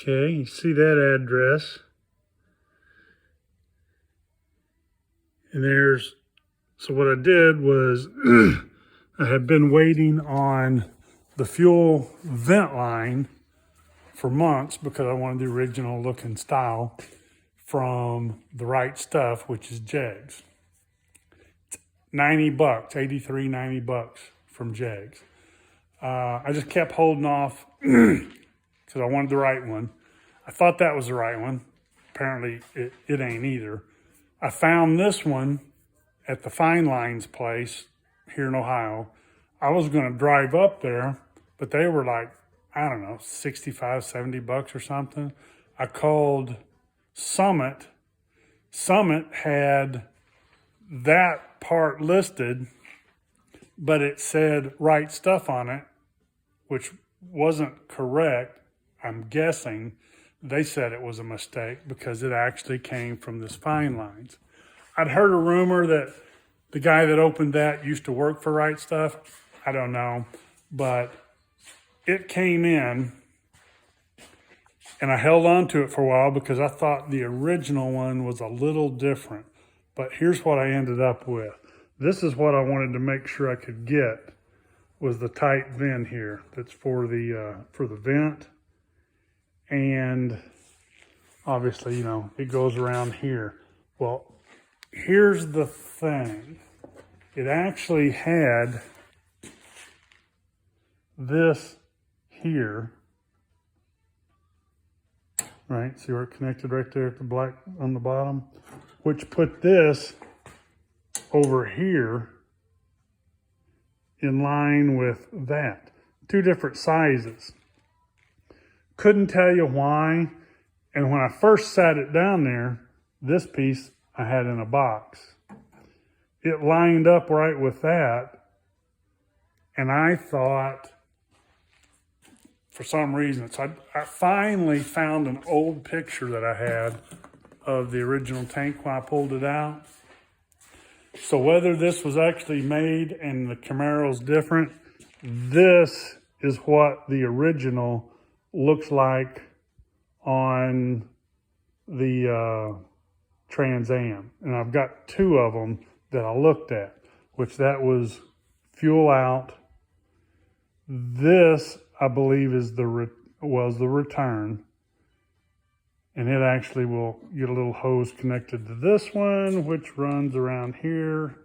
Okay, you see that address. And so what I did was I had been waiting on the fuel vent line for months because I wanted the original look and style from the Right Stuff, which is Jegs. It's $90, 83, $90 from Jegs. I just kept holding off because I wanted the right one. I thought that was the right one. Apparently it ain't either. I found this one at the Fine Lines place here in Ohio. I was going to drive up there, but they were like, I don't know, 65, 70 bucks or something. I called Summit. Summit had that part listed, but it said Right Stuff on it, which wasn't correct. I'm guessing they said it was a mistake because it actually came from this Fine Lines. I'd heard a rumor that the guy that opened that used to work for Right Stuff. I don't know, but it came in and I held on to it for a while because I thought the original one was a little different. But here's what I ended up with. This is what I wanted to make sure I could get, was the tight vent here that's for the vent. And obviously, you know, it goes around here. Well, here's the thing. It actually had this here, right? See where it connected right there at the black on the bottom, which put this over here in line with that. Two different sizes. Couldn't tell you why. And when I first sat it down there, this piece I had in a box. It lined up right with that. And I thought, for some reason, so I finally found an old picture that I had of the original tank when I pulled it out. So whether this was actually made and the Camaro's different, this is what the original looks like on the Trans Am. And I've got two of them that I looked at, which that was fuel out. This, I believe, is was the return. And it actually will get a little hose connected to this one, which runs around here.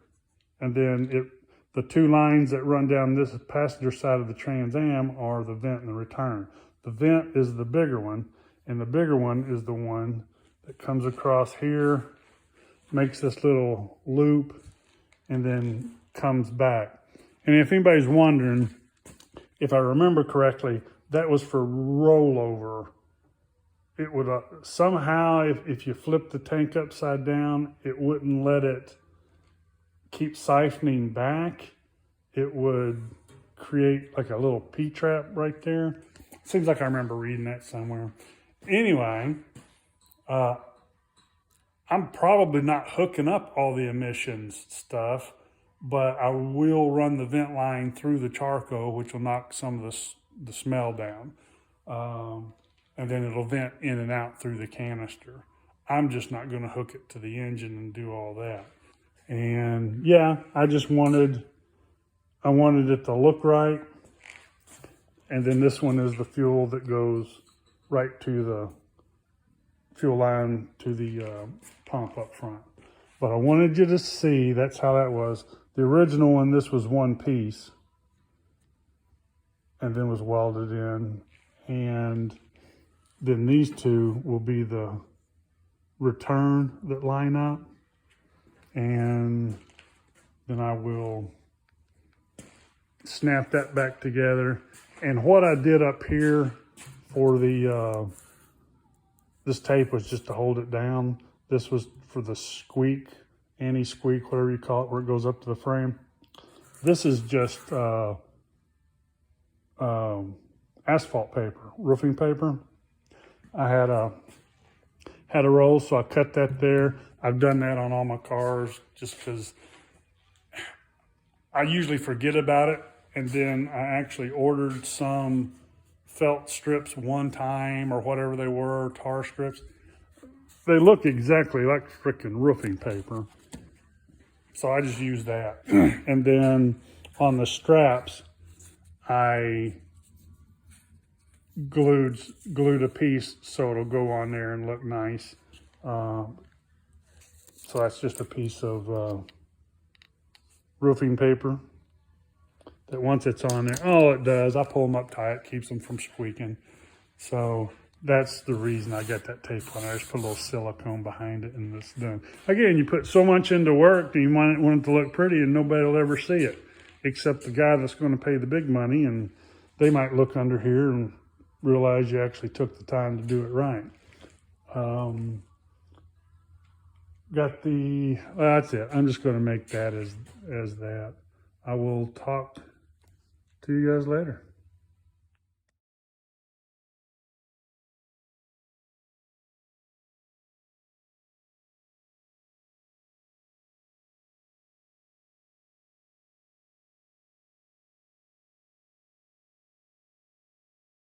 And then the two lines that run down this passenger side of the Trans Am are the vent and the return. The vent is the bigger one, and the bigger one is the one that comes across here, makes this little loop, and then comes back. And if anybody's wondering, if I remember correctly, that was for rollover. It would somehow, if you flip the tank upside down, it wouldn't let it keep siphoning back. It would create like a little P-trap right there. Seems like I remember reading that somewhere. Anyway, I'm probably not hooking up all the emissions stuff, but I will run the vent line through the charcoal, which will knock some of the smell down. And then it'll vent in and out through the canister. I'm just not going to hook it to the engine and do all that. And yeah, I wanted it to look right. And then this one is the fuel that goes right to the fuel line to the pump up front. But I wanted you to see, that's how that was. The original one, this was one piece and then was welded in. And then these two will be the return that line up. And then I will snap that back together. And what I did up here for the this tape was just to hold it down. This was for the squeak, anti-squeak, whatever you call it, where it goes up to the frame. This is just asphalt paper, roofing paper. I had a roll, so I cut that there. I've done that on all my cars just because I usually forget about it. And then I actually ordered some felt strips one time or whatever they were, tar strips. They look exactly like freaking roofing paper. So I just use that. And then on the straps, I glued a piece so it'll go on there and look nice. So that's just a piece of roofing paper that once it's on there, all it does, I pull them up tight, keeps them from squeaking. So that's the reason I got that tape on there. I just put a little silicone behind it and it's done. Again, you put so much into work, you want it to look pretty and nobody will ever see it except the guy that's going to pay the big money, and they might look under here and realize you actually took the time to do it right. That's it. I'm just going to make that as that. I will talk to you guys later.